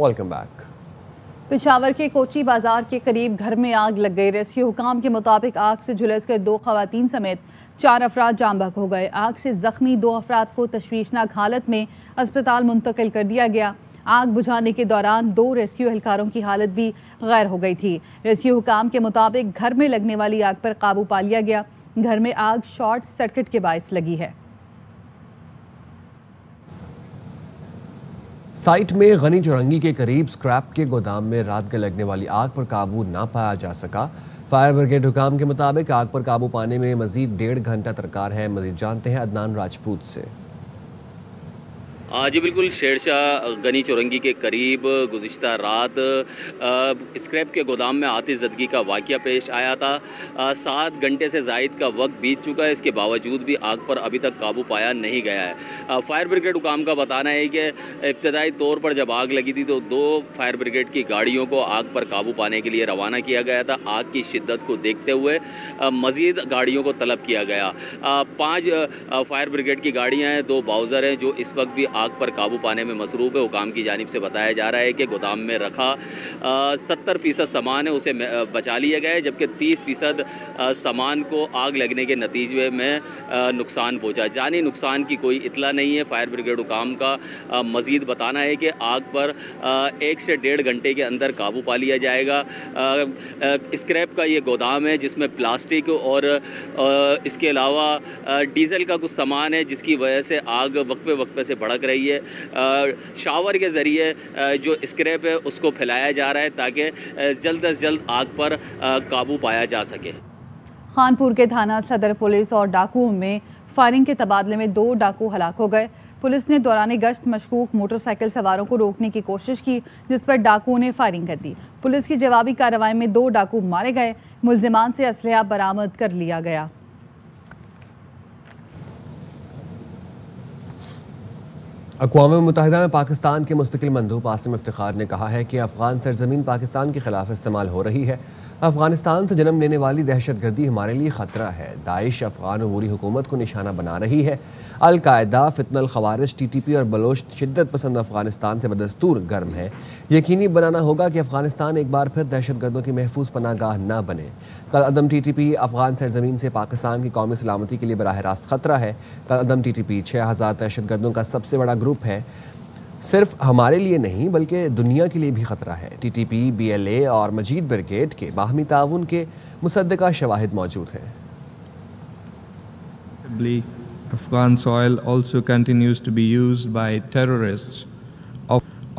Welcome back. Peshawar के कोची बाजार के करीब घर में आग लग गई। रेस्क्यू हुकाम के मुताबिक आग से झुलसकर 2 खवातीन समेत 4 अफराद जाम बहक हो गए। आग से जख्मी 2 अफराद को तशवीशनाक हालत में अस्पताल मुंतकिल कर दिया गया। आग बुझाने के दौरान 2 रेस्क्यू एहलकारों की हालत भी गैर हो गई थी। रेस्क्यू हुकाम के मुताबिक घर में लगने वाली आग पर काबू पा लिया गया। घर में आग शॉर्ट सर्किट के बायस लगी है। साइट में गनी चौरंगी के करीब स्क्रैप के गोदाम में रात को लगने वाली आग पर काबू ना पाया जा सका। फायर ब्रिगेड हुकाम के मुताबिक आग पर काबू पाने में मजीद 1.5 घंटा दरकार है। मजीद जानते हैं अदनान राजपूत से। जी बिल्कुल, शेरशाह गनी चौरंगी के करीब गुज़िश्ता रात स्क्रैप के गोदाम में आतिशज़दगी का वाक़या पेश आया था। 7 घंटे से ज़ायद का वक्त बीत चुका है। इसके बावजूद भी आग पर अभी तक काबू पाया नहीं गया है। फायर ब्रिगेड हुकाम का बताना है कि इब्तदाई तौर पर जब आग लगी थी तो 2 फायर ब्रिगेड की गाड़ियों को आग पर काबू पाने के लिए रवाना किया गया था। आग की शिद्दत को देखते हुए मज़ीद गाड़ियों को तलब किया गया। 5 फायर ब्रिगेड की गाड़ियाँ हैं, 2 बाउज़र हैं जो इस वक्त भी आग पर काबू पाने में मसरूफ़ है। हुकाम की जानिब से बताया जा रहा है कि गोदाम में रखा 70% सामान है उसे बचा लिया गया है, जबकि 30% सामान को आग लगने के नतीजे में नुकसान पहुंचा। जानी नुकसान की कोई इतला नहीं है। फायर ब्रिगेड हुकाम का मज़ीद बताना है कि आग पर 1 से 1.5 घंटे के अंदर काबू पा लिया जाएगा। स्क्रैप का ये गोदाम है जिसमें प्लास्टिक और इसके अलावा डीजल का कुछ सामान है जिसकी वजह से आग वक्फे वक्फे से भड़क रही है। शावर के ज़रिए जो स्क्रैप है उसको फैलाया जा रहा है ताकि जल्द अज जल्द आग पर काबू पाया जा सके। खानपुर के थाना सदर पुलिस और डाकुओं में फायरिंग के तबादले में 2 डाकू हलाक हो गए। पुलिस ने दौरान गश्त मशकूक मोटरसाइकिल सवारों को रोकने की कोशिश की, जिस पर डाकुओं ने फायरिंग कर दी। पुलिस की जवाबी कार्रवाई में 2 डाकू मारे गए। मुल्जिमान से असलहा बरामद कर लिया गया। अक़वाम मुत्तहिदा में पाकिस्तान के मुस्तकिल मंदूब आसिम इफ्तिखार ने कहा है कि अफ़गान सरजमीन पाकिस्तान के खिलाफ इस्तेमाल हो रही है। अफ़गानिस्तान से जन्म लेने वाली दहशतगर्दी हमारे लिए ख़तरा है। दाइश अफ़गान अबूरी हुकूमत को निशाना बना रही है। अल-कायदा, फितनल खवारिज, TTP और बलोच शिद्दत पसंद अफ़गानिस्तान से बदस्तूर गर्म है। यकीनी बनाना होगा कि अफ़गानिस्तान एक बार फिर दहशतगर्दों की महफूज पनागाह न बने। कल अदम TTP अफ़गान सरजमीन से पाकिस्तान की कौमी सलामती के लिए बराह रास्त ख़तरा है। कल अदम TTP 6000 दहशतगर्दों का सबसे बड़ा ग्रुप है। सिर्फ हमारे लिए नहीं बल्कि दुनिया के लिए भी ख़तरा है। TTP, BLA और मजीद ब्रिगेड के बाहमी ताउन के मुसद्दका शवाहिद मौजूद हैं। Afghan soil also continues to be used by terrorists,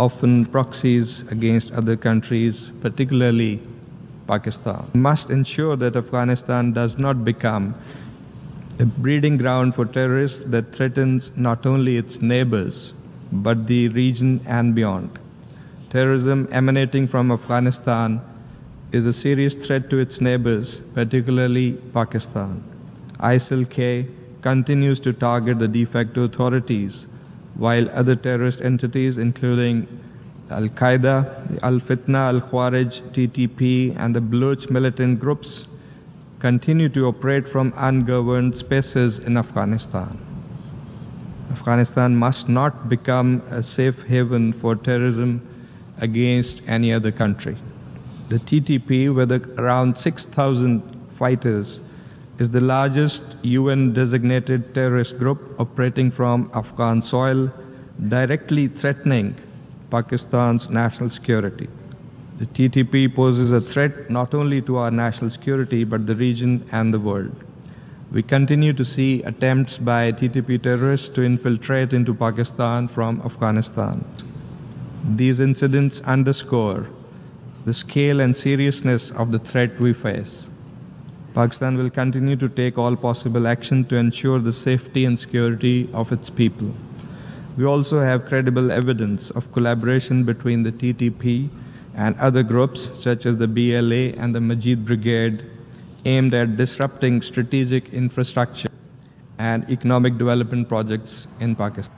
often proxies against other countries, particularly Pakistan. We must ensure that Afghanistan does not become a breeding ground for terrorists that threatens not only its neighbors, but the region and beyond. Terrorism emanating from Afghanistan is a serious threat to its neighbors, particularly Pakistan. ISIL-K continues to target the de facto authorities, while other terrorist entities including Al-Qaeda, Al-Fitna, Al-Khawarij, TTP and the Baloch militant groups continue to operate from ungoverned spaces in Afghanistan. Afghanistan must not become a safe haven for terrorism against any other country. The TTP, with around 6,000 fighters, is the largest UN-designated terrorist group operating from Afghan soil, directly threatening Pakistan's national security. The TTP poses a threat not only to our national security, but the region and the world. We continue to see attempts by TTP terrorists to infiltrate into Pakistan from Afghanistan. These incidents underscore the scale and seriousness of the threat we face. Pakistan will continue to take all possible action to ensure the safety and security of its people. We also have credible evidence of collaboration between the TTP and other groups such as the BLA and the Majid Brigade aimed at disrupting strategic infrastructure and economic development projects in Pakistan.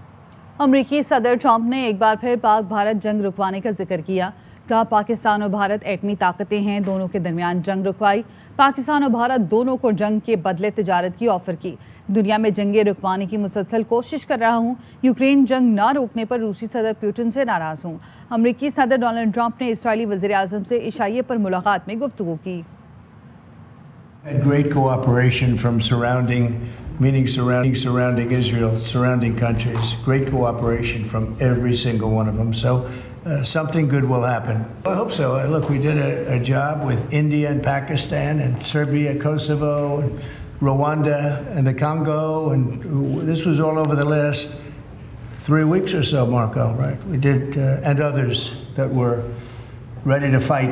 अमरीकी सदर Trump ने एक बार फिर पाक भारत जंग रुकवाने का जिक्र किया। कहा पाकिस्तान और भारत एटमी ताकतें हैं, दोनों के दरमियान जंग रुकवाई। पाकिस्तान और भारत दोनों को जंग के बदले तिजारत की ऑफर की। दुनिया में जंगें रुकवाने की मुसलसल कोशिश कर रहा हूँ। यूक्रेन जंग ना रोकने पर रूसी सदर पुतिन से नाराज हूँ। अमरीकी सदर डोनाल्ड ट्रंप ने इसराइली वज़ीर आज़म से इशाइये पर मुलाकात में गुफ्तगू की। Had great cooperation from surrounding Israel, surrounding countries. Great cooperation from every single one of them. So something good will happen. I hope so. Look, we did a job with India and Pakistan and Serbia, Kosovo, and Rwanda, and the Congo, and this was all over the last 3 weeks or so, Marco, right? We did, and others that were ready to fight.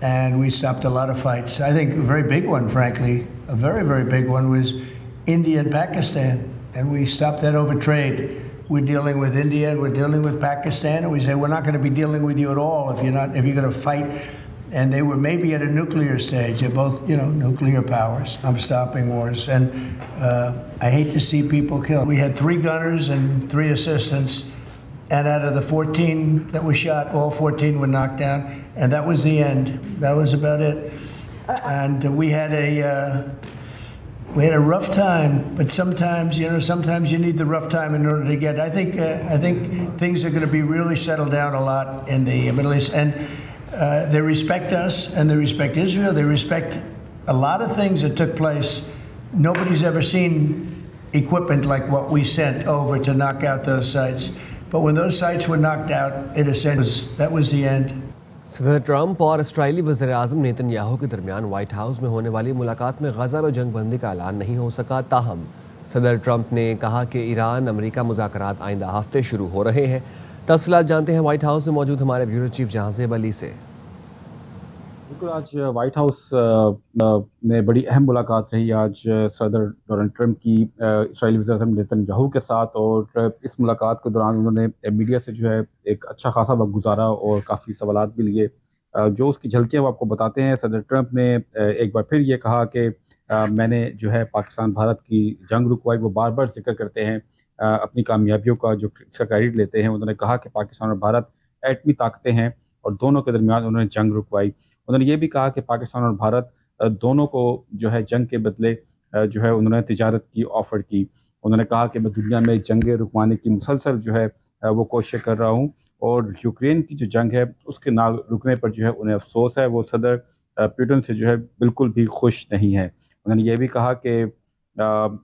And we stopped a lot of fights. I think a very big one, frankly, a very, very big one was India and Pakistan. And we stopped that over trade. We're dealing with India and we're dealing with Pakistan. And we say, we're not going to be dealing with you at all if you're going to fight. And they were maybe at a nuclear stage. They're both, nuclear powers. I'm stopping wars. And I hate to see people killed. We had 3 gunners and 3 assistants. And out of the 14 that were shot, all 14 were knocked down. And that was the end. That was about it. And we had a rough time. But sometimes, sometimes you need the rough time in order to get. I think things are going to be really settled down a lot in the Middle East. And they respect us and they respect Israel. They respect a lot of things that took place. Nobody's ever seen equipment like what we sent over to knock out those sites. But when those sites were knocked out, that was the end. सदर Trump और Israeli वज़ीर आज़म Netanyahu के दरमियान white house में होने वाली मुलाकात में गजा में जंग बंदी का ऐलान नहीं हो सका। ताहम सदर ट्रंप ने कहा कि ईरान अमेरिका मुज़ाकरात आइंदा हफ्ते शुरू हो रहे हैं। तफसीलात जानते हैं व्हाइट हाउस में मौजूद हमारे ब्यूरो चीफ जहांज़ेब अली से। बिल्कुल, आज व्हाइट हाउस में बड़ी अहम मुलाकात रही आज सदर डोनाल्ड ट्रंप की इसराइली वज़ीर आज़म नेतन्याहू के साथ। और इस मुलाकात के दौरान उन्होंने मीडिया से जो है एक अच्छा खासा वक्त गुजारा और काफ़ी सवालात भी लिए। जो उसकी झलकियाँ वो आपको बताते हैं। सदर ट्रंप ने एक बार फिर ये कहा कि मैंने जो है पाकिस्तान भारत की जंग रुकवाई। वो बार बार जिक्र करते हैं अपनी कामयाबियों का, जो इसका क्रेडिट लेते हैं। उन्होंने कहा कि पाकिस्तान और भारत एटमी ताकतें हैं और दोनों के दरमियान उन्होंने जंग रुकवाई। उन्होंने ये भी कहा कि पाकिस्तान और भारत दोनों को जो है जंग के बदले जो है उन्होंने तिजारत की ऑफ़र की। उन्होंने कहा कि मैं दुनिया में जंगें रुकवाने की मुसलसल जो है वो कोशिश कर रहा हूँ और यूक्रेन की जो जंग है उसके ना रुकने पर जो है उन्हें अफसोस है। वो सदर पुतिन से जो है बिल्कुल भी खुश नहीं है। उन्होंने ये भी कहा कि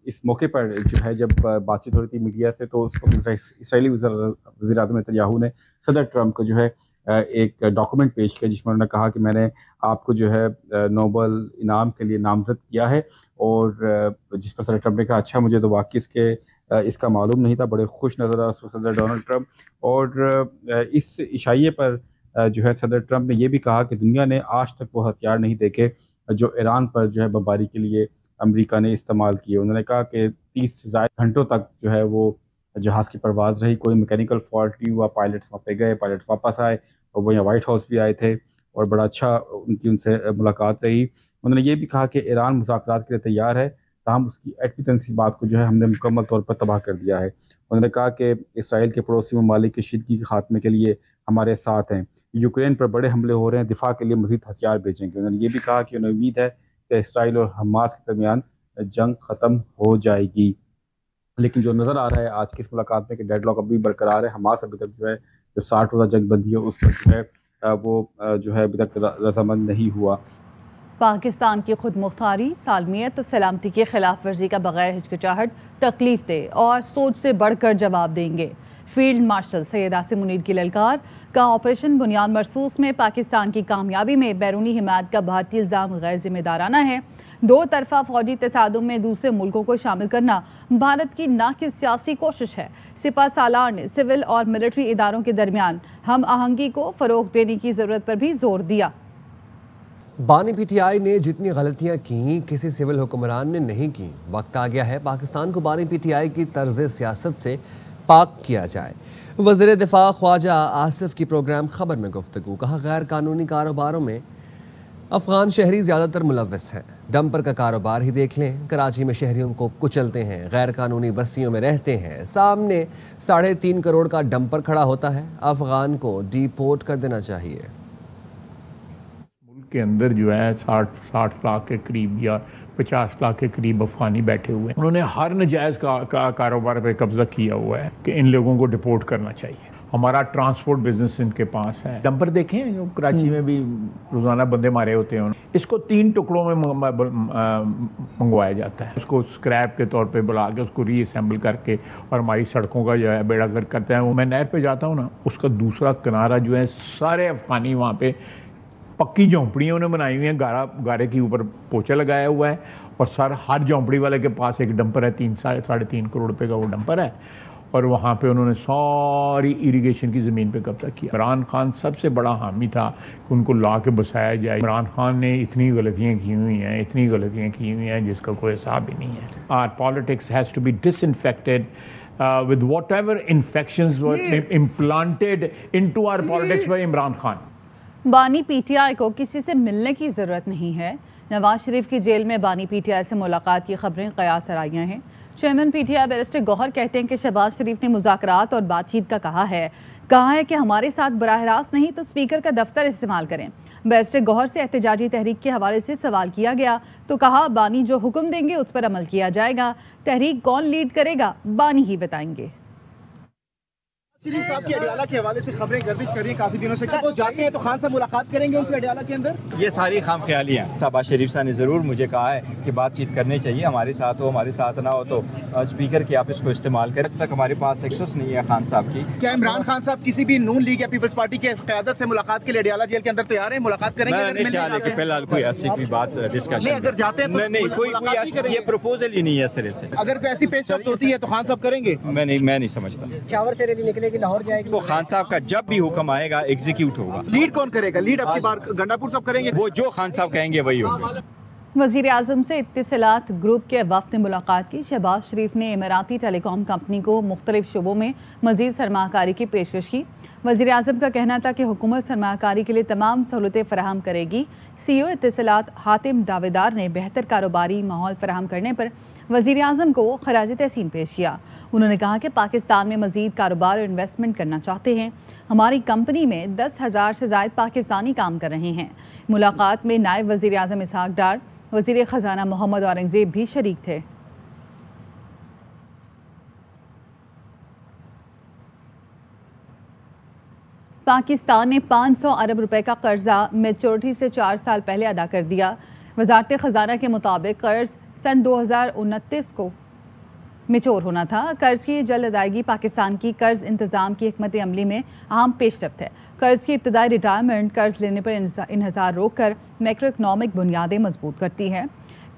इस मौके पर जो है जब बातचीत हो रही थी मीडिया से, तो उस वक्त इसराइली वज़ीर आज़म नेतन्याहू ने सदर ट्रंप को जो है एक डॉक्यूमेंट पेश किया जिसमें उन्होंने कहा कि मैंने आपको जो है नोबल इनाम के लिए नामज़द किया है। और जिस पर सदर ट्रंप ने कहा अच्छा, मुझे तो वाकई इसका मालूम नहीं था। बड़े खुश नज़र आया सदर डोनाल्ड ट्रंप। और इस इशाइये पर जो है सदर ट्रंप ने यह भी कहा कि दुनिया ने आज तक वो हथियार नहीं देखे जो ईरान पर जो है बमबारी के लिए अमेरिका ने इस्तेमाल किए। उन्होंने कहा कि 30 से ज़्यादा घंटों तक जो है वो जहाज़ की परवाज़ रही, कोई मैकेनिकल फॉल्ट नहीं हुआ। पायलट्स वहाँ पे गए, पायलट्स वापस आए और वो यहाँ व्हाइट हाउस भी आए थे और बड़ा अच्छा उनसे मुलाकात रही। उन्होंने ये भी कहा कि ईरान मुज़ाकरात के लिए तैयार है, ताहम उसकी एटमी तंसीबात को जो है हमने मुकम्मल तौर पर तबाह कर दिया है। उन्होंने कहा कि इसराइल के पड़ोसी ममालिक की शिदगी के खात्मे के लिए हमारे साथ हैं। यूक्रेन पर बड़े हमले हो रहे हैं, दिफा के लिए मज़ीद हथियार भेजेंगे। उन्होंने ये भी कहा कि उन्हें उम्मीद है कि इसराइल और हमास के दरमियान जंग ख़त्म हो जाएगी। लेकिन जो नज़र आ रहा है आज की इस मुलाकात में कि डेडलॉक अभी बरकरार है। हमास अभी तक जो है जो 60 रोज़ा जंग बंदी है उस पर जो है वो जो है अभी तक रज़ामंद नहीं हुआ। पाकिस्तान की खुद मुख्तारी, सालमियत और सलामती की खिलाफ वर्जी का बगैर हिचकिचाहट तकलीफ दे और सोच से बढ़कर जवाब देंगे। फील्ड मार्शल सैयद आसिम मुनीर की ललकार का ऑपरेशन बुनियाद मरसूस में पाकिस्तान की कामयाबी में बैरूनी हिमायत का भारतीय इल्ज़ाम गैर जिम्मेदाराना है। 2 तरफा फौजी तसादुम में दूसरे मुल्कों को शामिल करना भारत की ना कि सियासी कोशिश है। सिपा सालार ने सिविल और मिलिट्री इदारों के दरमियान हम आहंगी को फ़रोग़ देने की ज़रूरत पर भी जोर दिया। बानी पीटीआई ने जितनी गलतियां की किसी सिविल हुक्मरान ने नहीं की। वक्त आ गया है पाकिस्तान को बानी पीटीआई की तर्ज सियासत से पाक किया जाए। वज़ीर दिफा ख्वाजा आसिफ की प्रोग्राम खबर में गुफ्तगू। कहा गैर कानूनी कारोबारों में अफगान शहरी ज़्यादातर मुलव्वस हैं। डंपर का कारोबार ही देख लें। कराची में शहरियों को कुचलते हैं, गैर कानूनी बस्तियों में रहते हैं। सामने 3.5 करोड़ का डंपर खड़ा होता है। अफगान को डिपोर्ट कर देना चाहिए। मुल्क के अंदर जो है 60 लाख के करीब या 50 लाख के करीब अफगानी बैठे हुए हैं। उन्होंने हर नजायज़ कारोबार पे कब्जा किया हुआ है कि इन लोगों को डिपोर्ट करना चाहिए। हमारा ट्रांसपोर्ट बिजनेस इनके पास है। डंपर देखें, जो कराची में भी रोजाना बंदे मारे होते हैं, इसको 3 टुकड़ों में मंगवाया जाता है। उसको स्क्रैप के तौर पे बुला के उसको रीअसेंबल करके और हमारी सड़कों का जो है बेड़ा गर्क करते हैं। मैं नहर पे जाता हूँ ना, उसका दूसरा किनारा जो है सारे अफगानी वहाँ पे पक्की झोंपड़ियाँ उन्हें बनाई हुई हैं, गारे के ऊपर पोछा लगाया हुआ है और हर झोंपड़ी वाले के पास एक डंपर है। 3-3.5 करोड़ रुपए का वो डंपर है और वहाँ पे उन्होंने सारी इरिगेशन की ज़मीन पे कब्जा किया। इमरान खान सबसे बड़ा हामी था कि उनको ला के बसाया जाए। इमरान खान ने इतनी गलतियाँ की हुई हैं जिसका कोई हिसाब ही नहीं है। Our politics has to be disinfected with whatever infections were implanted into our politics by Imran Khan. बानी पीटीआई को किसी से मिलने की ज़रूरत नहीं है। नवाज शरीफ की जेल में बानी पीटीआई से मुलाकात की खबरें कयास आईं हैं। चेयरमैन पीटीआई बैरिस्टर गौहर कहते हैं कि शहबाज शरीफ ने मुज़ाकरात और बातचीत का कहा है कि हमारे साथ बराह रास्त नहीं तो स्पीकर का दफ्तर इस्तेमाल करें। बैरिस्टर गौहर से एहतजाजी तहरीक के हवाले से सवाल किया गया तो कहा, बानी जो हुक्म देंगे उस पर अमल किया जाएगा। तहरीक कौन लीड करेगा, बानी ही बताएंगे। शरीफ साहब की अडियाला के हवाले से खबरें गर्दिश कर रही हैं काफी दिनों से। वो जाते हैं तो खान साहब मुलाकात करेंगे उनसे अडियाला के अंदर। ये सारी खाम ख्याली हैं। शहबाज शरीफ साहब ने ज़रूर मुझे कहा है कि बातचीत करनी चाहिए, हमारे साथ हो हमारे साथ ना हो तो स्पीकर की आप इसको इस्तेमाल करें। अब तक हमारे पास एक्सेस नहीं है खान साहब की। क्या इमरान खान साहब किसी भी नून लीग या पीपल्स पार्टी के क़यादत से मुलाकात के लिए अडियाला जेल के अंदर तैयार है? मुलाकात करेंगे? फिलहाल कोई ऐसी कोई बात डिस्कशन अगर जाते हैं तो नहीं, कोई ये प्रपोजल ही नहीं है सिरे से। अगर कोई ऐसी पेशरफ्त होती है तो खान साहब करेंगे? मैं नहीं समझता। शावर से रैली निकलेगी, लाहौर जाएगी। खान साहब का जब भी हुक्म आएगा एग्जीक्यूट होगा। लीड कौन करेगा? लीड आपकी बार गंडापुर साहब करेंगे? वो जो खान साहब कहेंगे वही होगा। वज़ीर आज़म से इत्तिसालात ग्रुप के वफ़द ने मुलाकात की। शहबाज शरीफ ने इमराती टेलीकॉम कंपनी को मुख्तलिफ शोबों में मज़ीद सरमाकारी की पेशकश की। वज़ीर आज़म का कहना था कि हुकूमत सरमाकारी के लिए तमाम सहूलतें फराहम करेगी। CEO इत्तिसालात हातिम दावेदार ने बेहतर कारोबारी माहौल फराहम करने पर वज़ीर आज़म को खराज तहसीन पेश किया। उन्होंने कहा कि पाकिस्तान में मज़ीद कारोबार और इन्वेस्टमेंट करना चाहते हैं। हमारी कंपनी में 10,000 से ज़ायद पाकिस्तानी काम कर रहे हैं। मुलाकात में नायब वज़ीर आज़म इसहाक डार, वज़ीर ख़जाना मोहम्मद औरंगज़ेब भी शरीक थे। पाकिस्तान ने 500 अरब रुपए का कर्जा मैच्योरिटी से 4 साल पहले अदा कर दिया। वज़ारत ख़जाना के मुताबिक कर्ज सन 2029 को मैच्योर होना था। कर्ज की जल्द अदायगी पाकिस्तान की कर्ज इंतज़ाम की हिकमत अमली में अहम पेशरफ्त है। कर्ज की इब्तदाई रिटायरमेंट कर्ज लेने पर इन्हिसार रोककर मैक्रो इकनॉमिक बुनियादें मजबूत करती है।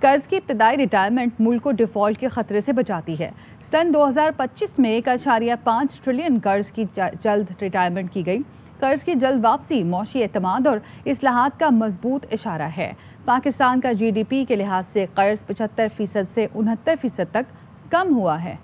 कर्ज की इब्तदाई रिटायरमेंट मुल्क को डिफ़ॉल्ट के ख़तरे से बचाती है। सन 2025 में 1.5 ट्रिलियन कर्ज की जल्द रिटायरमेंट की गई। कर्ज की जल्द वापसी मौशी एतमाद और इस्लाहात का मजबूत इशारा है। पाकिस्तान का GDP के लिहाज से कर्ज 75% से 69% तक कम हुआ है।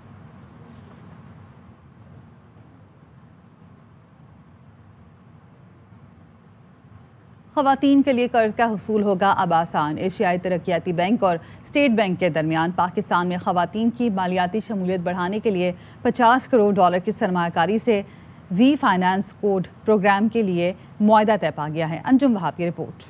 ख़वातीन के लिए कर्ज का हुसूल होगा अब आसान। एशियाई तरक्याती बैंक और स्टेट बैंक के दरमियान पाकिस्तान में ख़वातीन की मालियाती शमूलियत बढ़ाने के लिए $50 करोड़ की सरमाकारी से वी फाइनेंस कोड प्रोग्राम के लिए मुआहदा तय पा गया है। अंजुम वहाब की रिपोर्ट।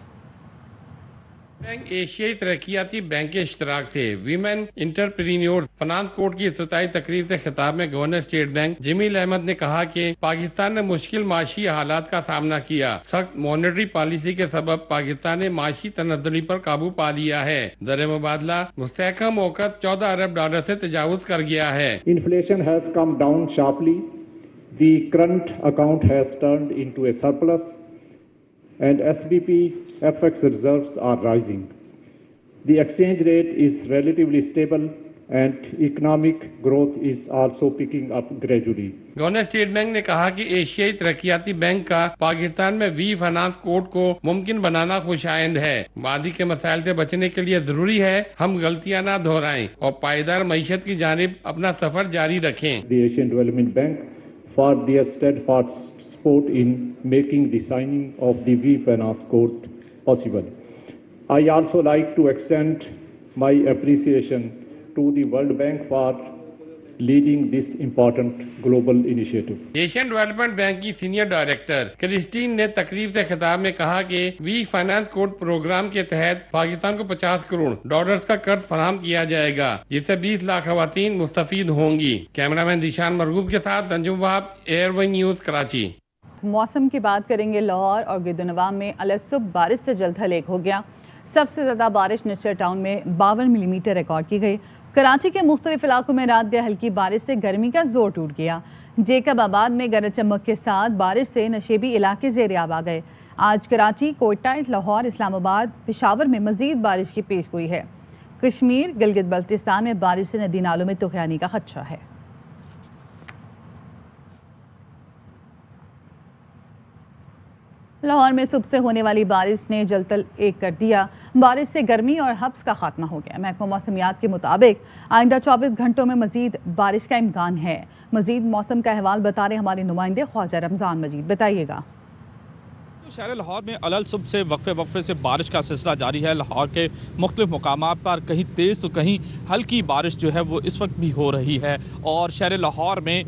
बैंक एशियाई तरक्याती बैंक के इश्तराक थे। वीमेन इंटरप्रीन्योर फाइनेंस कोड की इफ्तिताई तकरीब से खिताब में governor state bank Jameel Ahmed ने कहा कि पाकिस्तान ने मुश्किल माशी हालात का सामना किया। सख्त मॉनेटरी पॉलिसी के सबब पाकिस्तान ने माशी तनज़्ज़ुली पर काबू पा लिया है। दर मुबादला मुस्तहकम औक़त $14 अरब से तजावुज कर गया है। Inflation has come down sharply. The current account has turned into a surplus and SBP FX reserves are rising. The exchange rate is relatively stable and economic growth is also picking up gradually. Governor state bank ने कहा कि एशियाई तरक्याती bank का पाकिस्तान में we finance code को मुमकिन बनाना खुशाइंद है। मादी के मसाइल से बचने के लिए जरूरी है हम गलतियां ना दोहराएं और पायदार मईशत की जानिब अपना सफर जारी रखें। The Asian Development Bank for their steadfast support in making the signing of the V Finance Code possible. I also like to extend my appreciation to the World Bank for leading this important global initiative. Asian development bank की senior director Christine ने तकरीब से खिताब में कहा कि we finance code programme के तहत पाकिस्तान को 50 करोड़ डॉलर्स का कर्ज फराहम किया जाएगा, जिससे 20 लाख खवातीन मुस्तफीद होंगी। कैमरामैन दिशान मरगूब के साथ अंजुम वहाब, एयरवन न्यूज, कराची। मौसम की बात करेंगे। लाहौर और गिरदनवा में अलसुब बारिश से जलथल एक हो गया। सबसे ज़्यादा बारिश निचर टाउन में 52 मिलीमीटर रिकॉर्ड की गई। कराची के मुख्तलिफ इलाकों में रात गए हल्की बारिश से गर्मी का जोर टूट गया। जेकबाबाद में गरज चमक के साथ बारिश से नशेबी इलाके ज़ेर-ए-आब आ गए। आज कराची, कोयटा, लाहौर, इस्लामाबाद, पेशावर में मजीद बारिश की पेशगोई है। कश्मीर, गिलगित बल्तिस्तान में बारिश से नदी नालों में तुगयानी का खदशा है। लाहौर में सुबह से होने वाली बारिश ने जलतल एक कर दिया। बारिश से गर्मी और हब्स का खात्मा हो गया। महकमा मौसमियात के मुताबिक आइंदा 24 घंटों में मजीद बारिश का इम्कान है। मजीद मौसम का अहवाल बता रहे हमारे नुमाइंदे ख्वाजा रमज़ान मजीद। बताइएगा। शहर लाहौर में अलल सुबह से वक्फे से बारिश का सिलसिला जारी है। लाहौर के मुख्तलिफ मकामात पर कहीं तेज़ तो कहीं हल्की बारिश जो है वो इस वक्त भी हो रही है और शहर लाहौर में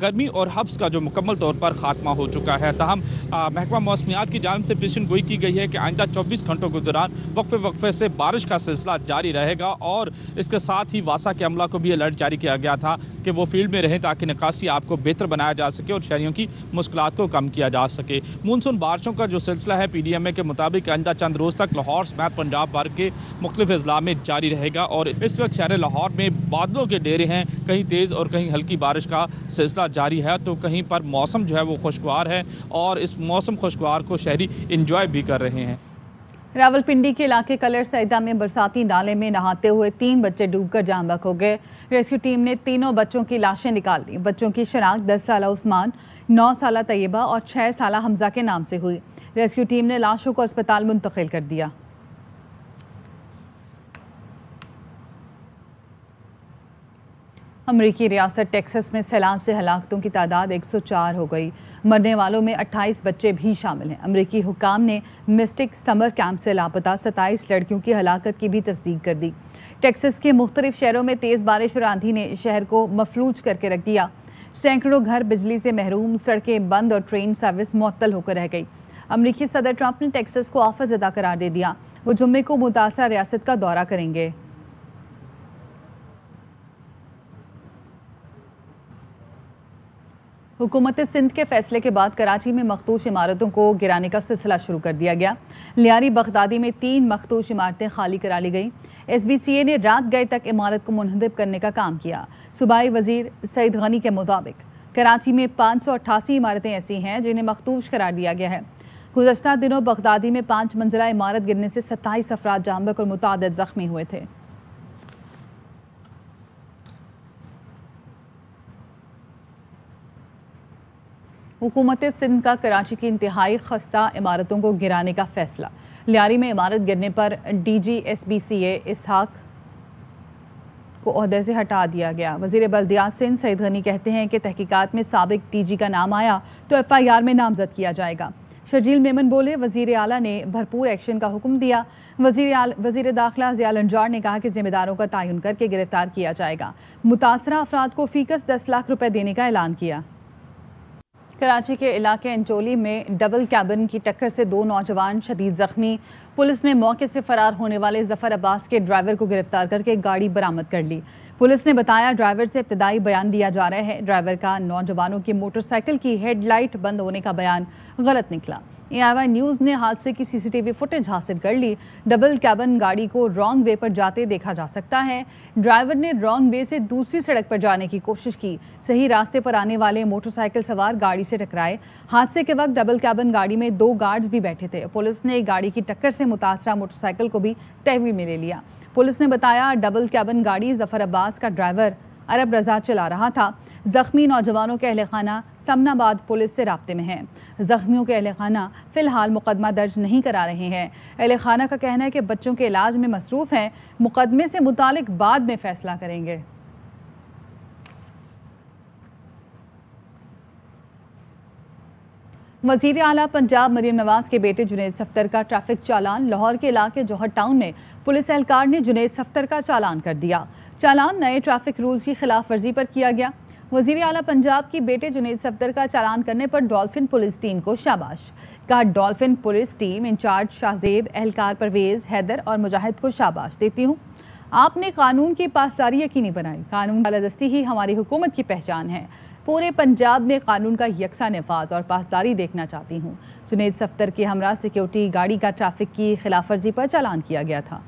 गर्मी और हब्स का जो मुकम्मल तौर पर ख़ात्मा हो चुका है। ताहम महकमा मौसमियात की जानिब से पेशन गोई की गई है कि आइंदा 24 घंटों के दौरान वक्फे से बारिश का सिलसिला जारी रहेगा और इसके साथ ही वासा के अमला को भी अलर्ट जारी किया गया था कि वो फील्ड में रहें ताकि निकासी आपको बेहतर बनाया जा सके और शहरियों की मुश्किलात को कम किया जा सके। मानसून बारिशों का जो सिलसिला है PDMA के मुताबिक आइंदा चंद रोज़ तक लाहौर समेत पंजाब भर के मुख्तलिफ अजला में जारी रहेगा और इस वक्त शहर लाहौर में बादलों के डेरे हैं। कहीं तेज़ और कहीं हल्की बारिश का सिलसिला जारी है तो कहीं पर मौसम जो है वो खुशगवार है और इस मौसम खुशगवार को शहरी इंजॉय भी कर रहे हैं। रावलपिंडी के इलाके कलर सैदा में बरसाती नाले में नहाते हुए 3 बच्चे डूबकर जाम बहक हो गए। रेस्क्यू टीम ने तीनों बच्चों की लाशें निकाल दी। बच्चों की शनाख्त 10 साला उस्मान, 9 साला तैयबा और 6 साला हमजा के नाम से हुई। रेस्क्यू टीम ने लाशों को अस्पताल मुंतकिल कर दिया। अमरीकी रियासत टेक्सास में सैलाब से हलाकतों की तादाद 104 हो गई। मरने वालों में 28 बच्चे भी शामिल हैं। अमरीकी हुक्काम ने मिस्टिक समर कैंप से लापता 27 लड़कियों की हलाकत की भी तस्दीक कर दी। टेक्सास के मुख्तलिफ शहरों में तेज़ बारिश और आंधी ने शहर को मफलूज करके रख दिया। सैकड़ों घर बिजली से महरूम, सड़कें बंद और ट्रेन सर्विस मुअत्तल होकर रह गई। अमरीकी सदर ट्रंप ने टेक्सास को आफत ज़दा करार दे दिया। वो जुम्मे को मुतासरा रियासत का दौरा करेंगे। हुकूमत सिंध के फैसले के बाद कराची में मखदूश इमारतों को गिराने का सिलसिला शुरू कर दिया गया। लियारी बगदादी में 3 मखदूश इमारतें खाली करा ली गई। SBCA ने रात गए तक इमारत को मुनहदिब करने का काम किया। सूबाई वजीर सईद गनी के मुताबिक कराची में 588 इमारतें ऐसी हैं जिन्हें मखदूश करार दिया गया है। गुज़श्ता दिनों बगदादी में 5 मंजिला इमारत गिरने से 27 अफराद जाम बहक और मुतादिद जख्मी हुए थे। हुकूमत सिंध का कराची की इंतहाई खस्ता इमारतों को गिराने का फैसला। लियारी में इमारत गिरने पर DG SBCA इसहाक को ओहदे से हटा दिया गया। वज़ीर बल्दियात सिंध सईद गनी कहते हैं कि तहकीकात में साबिक DG का नाम आया तो FIR में नामजद किया जाएगा। शर्जील मेमन बोले, वज़ीर आला ने भरपूर एक्शन का हुक्म दिया। वज़ीर दाखिला ज़िया लंजार ने कहा कि जिम्मेदारों का तयन करके गिरफ्तार किया जाएगा। मुतासरा अफराद को फ़ीकस 10 लाख रुपए देने का ऐलान किया। कराची के इलाके अंचोली में डबल कैबिन की टक्कर से 2 नौजवान शदीद जख्मी। पुलिस ने मौके से फरार होने वाले जफर अब्बास के ड्राइवर को गिरफ्तार करके गाड़ी बरामद कर ली। पुलिस ने बताया ड्राइवर से इब्तदाई बयान लिया जा रहा है। ड्राइवर का नौजवानों की मोटरसाइकिल की हेडलाइट बंद होने का बयान गलत निकला। AIY न्यूज़ ने हादसे की CCTV फुटेज हासिल कर ली। डबल कैबिन गाड़ी को रॉन्ग वे पर जाते देखा जा सकता है। ड्राइवर ने रॉन्ग वे से दूसरी सड़क पर जाने की कोशिश की। सही रास्ते पर आने वाले मोटरसाइकिल सवार गाड़ी से टकराए। हादसे के वक्त डबल कैबिन गाड़ी में 2 गार्ड्स भी बैठे थे। पुलिस ने गाड़ी की टक्कर से मुतासरा मोटरसाइकिल को भी तहवील में ले लिया। पुलिस ने बताया डबल कैबिन गाड़ी जफर अब्बास का ड्राइवर अरब रजा चला रहा था। जख्मी नौजवानों के अहले खाना समनाबाद पुलिस से राब्ते में हैं। जख्मियों के अहले खाना फिलहाल मुकदमा दर्ज नहीं करा रहे हैं। अहले खाना का कहना है कि बच्चों के इलाज में मसरूफ़ हैं। मुकदमे से मुतालिक बाद में फैसला करेंगे। वज़ीर आला पंजाब मरीम नवाज के बेटे जुनैद सफ्तर का ट्रैफिक चालान। लाहौर के इलाके जौहर टाउन में पुलिस एहलकार ने जुनैद सफ्तर का चालान कर दिया। चालान नए ट्रैफिक रूल्स की खिलाफ वर्जी पर किया गया। वज़ीर आला पंजाब की बेटे जुनैद सफ्तर का चालान करने पर डॉल्फिन पुलिस टीम को शाबाश। कहा, dolphin police team incharge Shahzeb, एहलकार परवेज, हैदर और मुजाहिद को शाबाश देती हूँ। आपने कानून की पासदारी यकीनी बनाई। कानून बालादस्ती ही हमारी हुकूमत की पहचान है। पूरे पंजाब में कानून का यकसा नफाज और पासदारी देखना चाहती हूँ। जुनैद सफ्तर के हमरा सिक्योरिटी गाड़ी का ट्रैफिक की खिलाफ वर्जी पर चालान किया गया था।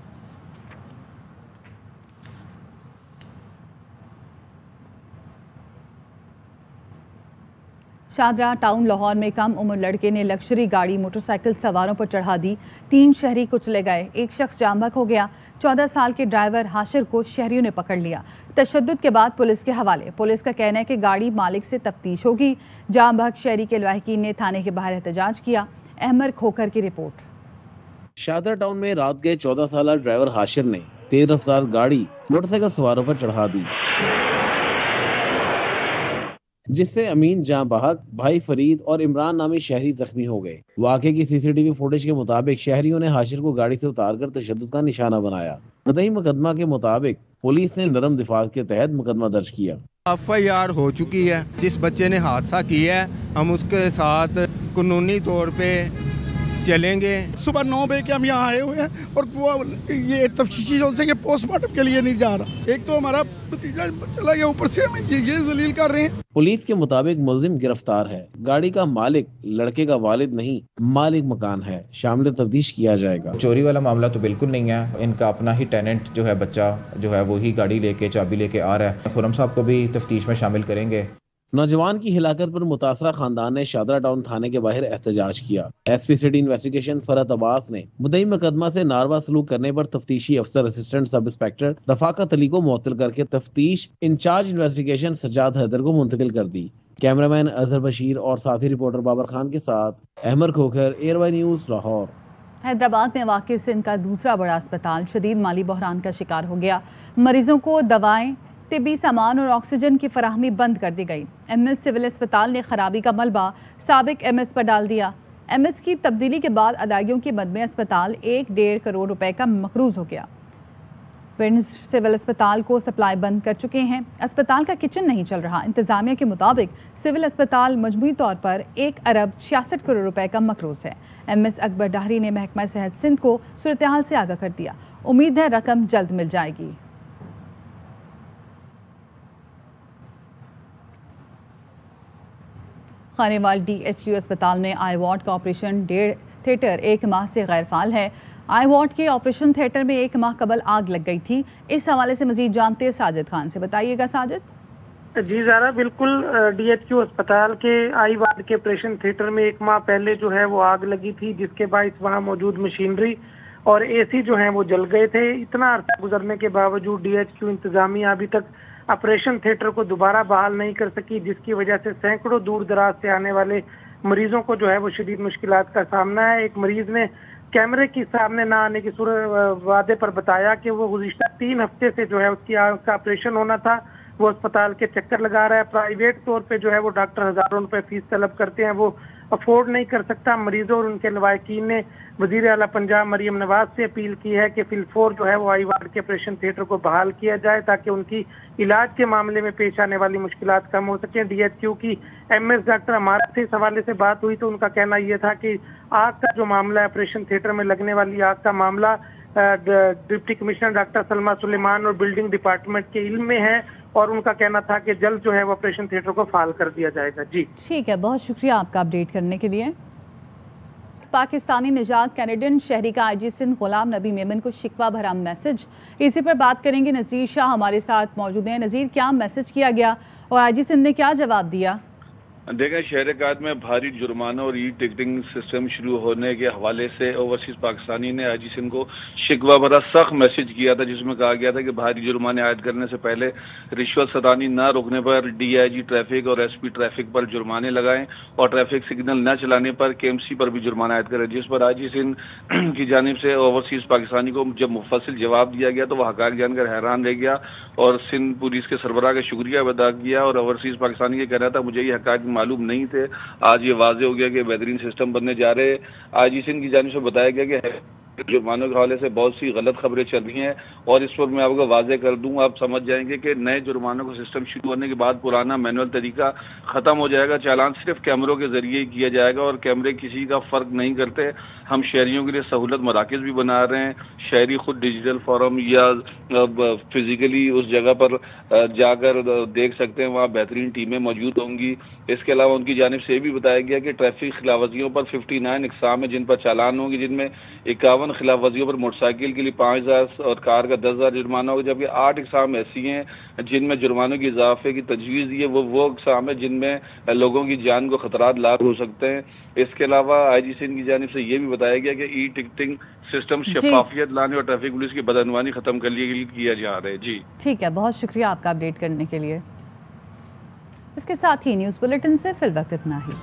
शादरा टाउन लाहौर में कम उम्र लड़के ने लग्जरी गाड़ी मोटरसाइकिल सवारों पर चढ़ा दी। 3 शहरी कुचले गए, एक शख्स जाम बहक हो गया। 14 साल के ड्राइवर हाशिर को शहरियों ने पकड़ लिया। तशद्दुद के बाद पुलिस के हवाले। पुलिस का कहना है कि गाड़ी मालिक से तफ्तीश होगी। जाम बहक शहरी के लवाहिकीन ने थाने के बाहर एहतजाज किया। अहमर खोकर की रिपोर्ट। शादरा टाउन में रात गए 14 साल ड्राइवर हाशिर ने तेज रफ्तार गाड़ी मोटरसाइकिल सवारों पर चढ़ा दी, जिससे अमीन जां बहक, भाई फरीद और इमरान नामी शहरी जख्मी हो गए। वाक़े की सीसीटीवी फुटेज के मुताबिक शहरियों ने हाशिर को गाड़ी से उतारकर तशद्दुद का निशाना बनाया। मुद्दई मुकदमा के मुताबिक पुलिस ने नरम दिफा के तहत मुकदमा दर्ज किया। FIR हो चुकी है। जिस बच्चे ने हादसा किया है हम उसके साथ कानूनी तौर पे चलेंगे। सुबह 9 बजे के हम यहाँ आए हुए हैं और वो ये तफ्तीशी जोन के पोस्टमार्टम के लिए नहीं जा रहा। एक तो हमारा भतीजा चला गया, ऊपर से हमें ये जलील कर रहे हैं। पुलिस के मुताबिक मुलजिम गिरफ्तार है। गाड़ी का मालिक लड़के का वालिद नहीं, मालिक मकान है। शामिल तफ्तीश किया जाएगा। चोरी वाला मामला तो बिल्कुल नहीं है। इनका अपना ही टेनेंट जो है, बच्चा जो है, वही गाड़ी लेके चाबी लेके आ रहा है। खुरम साहब को भी तफ्तीश में शामिल करेंगे। नौजवान की हिलाकत पर मुतासरा खानदान ने शादरा टाउन थाने के बाहर एहतजाज किया। SP city investigation Farhat Abbas ने मुद्दई मुकदमा से नारवा सलूक करने पर तफ्तीशी अफसर assistant sub inspector Rafaqat Ali को मुअत्तल करके तफ्तीश इंचार्ज इन्वेस्टिगेशन सज्जाद हैदर को मुंतकिल कर दी। कैमरामैन अजहर बशीर और साथी रिपोर्टर बाबर खान के साथ अहमर खोखर, एयरवाई न्यूज, लाहौर। हैदराबाद में वाक़ सिंध का दूसरा बड़ा अस्पताल शदीद माली बहरान का शिकार हो गया। मरीजों को दवाएं, तिब्बी सामान और ऑक्सीजन की फराहमी बंद कर दी गई। MS सिविल अस्पताल ने खराबी का मलबा साबिक MS पर डाल दिया। MS की तब्दीली के बाद अदायगियों के मद में अस्पताल 1.5 करोड़ रुपए का मकरूज हो गया। पिंड सिविल अस्पताल को सप्लाई बंद कर चुके हैं। अस्पताल का किचन नहीं चल रहा। इंतजामिया के मुताबिक सिविल अस्पताल मजमूई तौर पर 1 अरब 66 करोड़ रुपए का मकरूज है। MS अकबर डाहरी ने महकमा सेहत सिंध को सूरत हाल से आगाह कर दिया। उम्मीद है रकम जल्द मिल जाएगी। खानेवाल DHQ अस्पताल में आई वार्ड का ऑपरेशन थिएटर 1 माह से गैर फाल है। आई वार्ड के ऑपरेशन थिएटर में 1 माह कबल आग लग गई थी। इस हवाले से मजीद जानते हैं साजिद खान से। बताइएगा साजिद। जी ज़ारा, बिल्कुल DHQ अस्पताल के आई वार्ड के ऑपरेशन थिएटर में 1 माह पहले जो है वो आग लगी थी, जिसके बायस वहाँ मौजूद मशीनरी और AC जो है वो जल गए थे। इतना अर्सा गुजरने के बावजूद DHQ इंतजामिया अभी तक ऑपरेशन थिएटर को दोबारा बहाल नहीं कर सकी, जिसकी वजह से सैकड़ों दूर दराज से आने वाले मरीजों को जो है वो शदीद मुश्किलात का सामना है। एक मरीज ने कैमरे के सामने ना आने की सूरत वादे पर बताया कि वो गुज़िश्ता 3 हफ्ते से जो है उसकी आंख का ऑपरेशन होना था। वो अस्पताल के चक्कर लगा रहा है। प्राइवेट तौर पे जो है वो डॉक्टर हज़ारों रुपए फीस तलब करते हैं, वो अफोर्ड नहीं कर सकता। मरीजों और उनके लवाहिकीन ने वज़ीर आला पंजाब मरीम नवाज से अपील की है कि फिलफोर जो है वो आई वार्ड के ऑपरेशन थिएटर को बहाल किया जाए, ताकि उनकी इलाज के मामले में पेश आने वाली मुश्किलात कम हो सकें। DHQ की MS डॉक्टर हमारा से इस हवाले से बात हुई तो उनका कहना यह था कि आग का जो मामला है, ऑपरेशन थिएटर में लगने वाली आग का मामला deputy commissioner doctor Salma Suleman और बिल्डिंग डिपार्टमेंट के इल्म में है और उनका कहना था कि जल्द जो है वो ऑपरेशन थिएटर को फाल कर दिया जाएगा। जी ठीक है, बहुत शुक्रिया आपका अपडेट करने के लिए। पाकिस्तानी निजात कैनेडियन शहरी का IG सिंध गुलाम नबी मेमन को शिकवा भरा मैसेज। इसी पर बात करेंगे। नज़ीर शाह हमारे साथ मौजूद हैं। नज़ीर, क्या मैसेज किया गया और IG सिंध ने क्या जवाब दिया? देखें, शहर कायद में भारी जुर्माना और टिकटिंग सिस्टम शुरू होने के हवाले से ओवरसीज पाकिस्तानी ने IG सिंध को शिकवा भरा सख्त मैसेज किया था, जिसमें कहा गया था कि भारी जुर्माने आयद करने से पहले रिश्वत सदानी न रोकने पर DIG ट्रैफिक और SP ट्रैफिक पर जुर्माने लगाएं और ट्रैफिक सिग्नल न चलाने पर KMC पर भी जुर्माना आयद करें। जिस पर IG सिंध की जानिब से ओवरसीज पाकिस्तानी को जब मुफस्सिल जवाब दिया गया तो वह हक़ाइक़ जानकर हैरान रह गया और सिंध पुलिस के सरबराह का शुक्रिया अदा किया और ओवरसीज पाकिस्तानी के कहना था मुझे ये हक़ाइक़ मालूम नहीं थे। आज ये वाजे हो गया कि बेहतरीन सिस्टम बनने जा रहे हैं। आईजी सिंध की जानिब से बताया गया कि जुर्मानों के हवाले से बहुत सी गलत खबरें चल रही हैं और इस पर मैं आपको वाजे कर दूं, आप समझ जाएंगे कि नए जुर्मानों का सिस्टम शुरू होने के बाद पुराना मैनुअल तरीका खत्म हो जाएगा। चालान सिर्फ कैमरों के जरिए किया जाएगा और कैमरे किसी का फर्क नहीं करते। हम शहरियों के लिए सहूलत मराकज़ भी बना रहे हैं। शहरी खुद डिजिटल फॉर्म या फिजिकली उस जगह पर जाकर देख सकते हैं, वहाँ बेहतरीन टीमें मौजूद होंगी। इसके अलावा उनकी जानिब से भी बताया गया कि ट्रैफिक खिलाफवर्जियों पर 59 इकसाम है जिन पर चालान होंगे, जिनमें 51 खिलाफवर्जियों पर मोटरसाइकिल के लिए 5000 और कार का 10,000 जुर्माना होगा, जबकि 8 इकसाम ऐसी हैं जिनमें जुर्मानों की इजाफे की तजवीज़ दी है। वो इकसाम है जिनमें लोगों की जान को खतरात लाक हो सकते हैं। इसके अलावा आईजी सिंध की जानिब से ये भी बताया गया कि ई टिकटिंग सिस्टम शफाफियत लाने और ट्रैफिक पुलिस की बदअनवानी खत्म कर लिए किया जा रहा है। जी ठीक है, बहुत शुक्रिया आपका अपडेट करने के लिए। इसके साथ ही न्यूज़ बुलेटिन से फिल वक्त इतना ही।